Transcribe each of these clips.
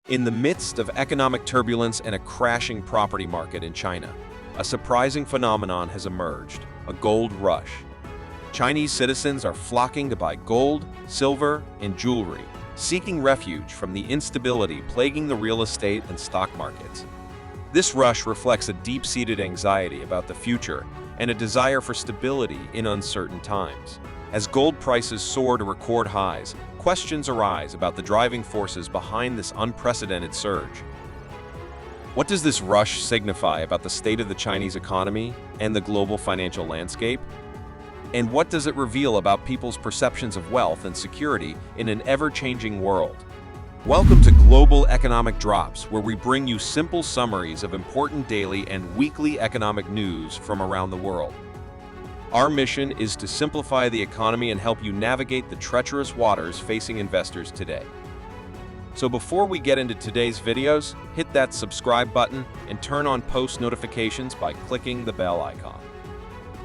In the midst of economic turbulence and a crashing property market in China, a surprising phenomenon has emerged: a gold rush. Chinese citizens are flocking to buy gold, silver, and jewelry, seeking refuge from the instability plaguing the real estate and stock markets. This rush reflects a deep-seated anxiety about the future and a desire for stability in uncertain times. As gold prices soar to record highs, questions arise about the driving forces behind this unprecedented surge. What does this rush signify about the state of the Chinese economy and the global financial landscape? And what does it reveal about people's perceptions of wealth and security in an ever-changing world? Welcome to Global Economic Drops, where we bring you simple summaries of important daily and weekly economic news from around the world. Our mission is to simplify the economy and help you navigate the treacherous waters facing investors today. So before we get into today's videos, hit that subscribe button and turn on post notifications by clicking the bell icon.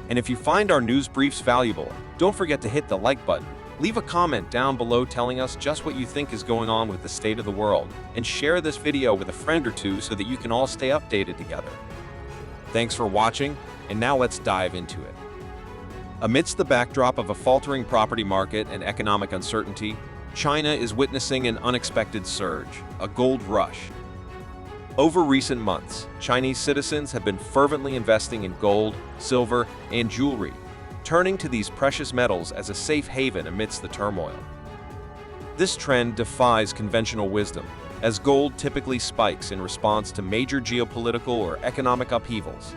And if you find our news briefs valuable, don't forget to hit the like button. Leave a comment down below telling us just what you think is going on with the state of the world, and share this video with a friend or two so that you can all stay updated together. Thanks for watching, and now let's dive into it. Amidst the backdrop of a faltering property market and economic uncertainty, China is witnessing an unexpected surge, a gold rush. Over recent months, Chinese citizens have been fervently investing in gold, silver, and jewelry, turning to these precious metals as a safe haven amidst the turmoil. This trend defies conventional wisdom, as gold typically spikes in response to major geopolitical or economic upheavals.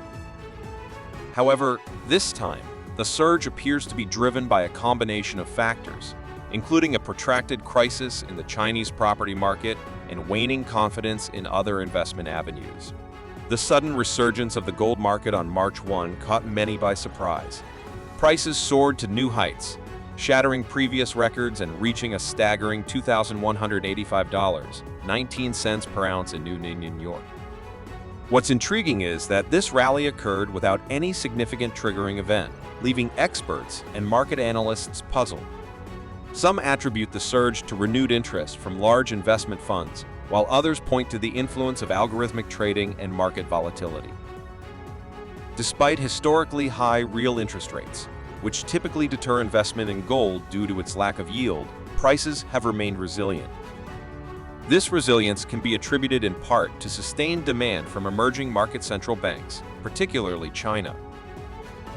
However, this time, the surge appears to be driven by a combination of factors, including a protracted crisis in the Chinese property market and waning confidence in other investment avenues. The sudden resurgence of the gold market on March 1 caught many by surprise. Prices soared to new heights, shattering previous records and reaching a staggering $2,185.19 per ounce in New York. What's intriguing is that this rally occurred without any significant triggering event, leaving experts and market analysts puzzled. Some attribute the surge to renewed interest from large investment funds, while others point to the influence of algorithmic trading and market volatility. Despite historically high real interest rates, which typically deter investment in gold due to its lack of yield, prices have remained resilient. This resilience can be attributed in part to sustained demand from emerging market central banks, particularly China.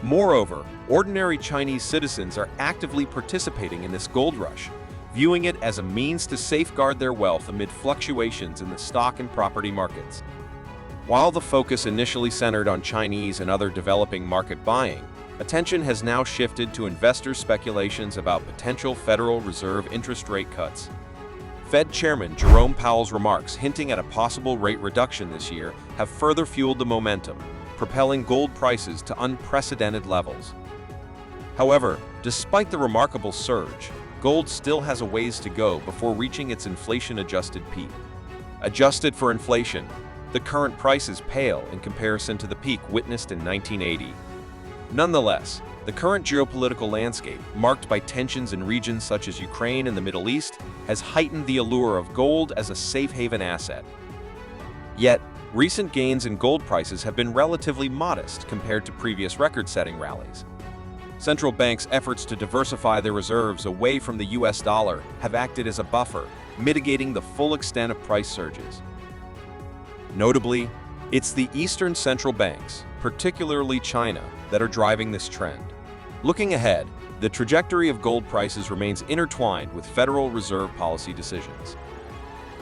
Moreover, ordinary Chinese citizens are actively participating in this gold rush, viewing it as a means to safeguard their wealth amid fluctuations in the stock and property markets. While the focus initially centered on Chinese and other developing market buying, attention has now shifted to investors' speculations about potential Federal Reserve interest rate cuts. Fed Chairman Jerome Powell's remarks hinting at a possible rate reduction this year have further fueled the momentum, propelling gold prices to unprecedented levels. However, despite the remarkable surge, gold still has a ways to go before reaching its inflation-adjusted peak. Adjusted for inflation, the current prices pale in comparison to the peak witnessed in 1980. Nonetheless, the current geopolitical landscape, marked by tensions in regions such as Ukraine and the Middle East, has heightened the allure of gold as a safe haven asset. Yet, recent gains in gold prices have been relatively modest compared to previous record-setting rallies. Central banks' efforts to diversify their reserves away from the US dollar have acted as a buffer, mitigating the full extent of price surges. Notably, it's the Eastern central banks, particularly China, that are driving this trend. Looking ahead, the trajectory of gold prices remains intertwined with Federal Reserve policy decisions.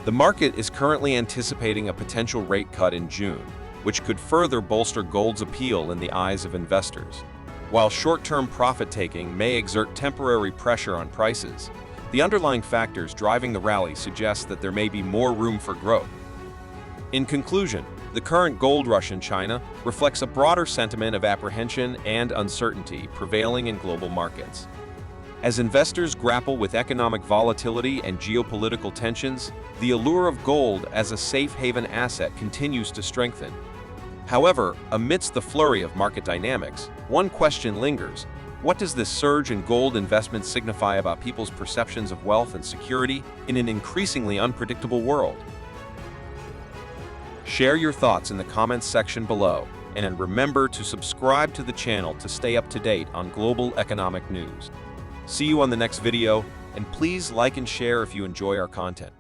The market is currently anticipating a potential rate cut in June, which could further bolster gold's appeal in the eyes of investors. While short-term profit-taking may exert temporary pressure on prices, the underlying factors driving the rally suggest that there may be more room for growth. In conclusion, the current gold rush in China reflects a broader sentiment of apprehension and uncertainty prevailing in global markets. As investors grapple with economic volatility and geopolitical tensions, the allure of gold as a safe haven asset continues to strengthen. However, amidst the flurry of market dynamics, one question lingers: what does this surge in gold investment signify about people's perceptions of wealth and security in an increasingly unpredictable world? Share your thoughts in the comments section below, and remember to subscribe to the channel to stay up to date on global economic news. See you on the next video, and please like and share if you enjoy our content.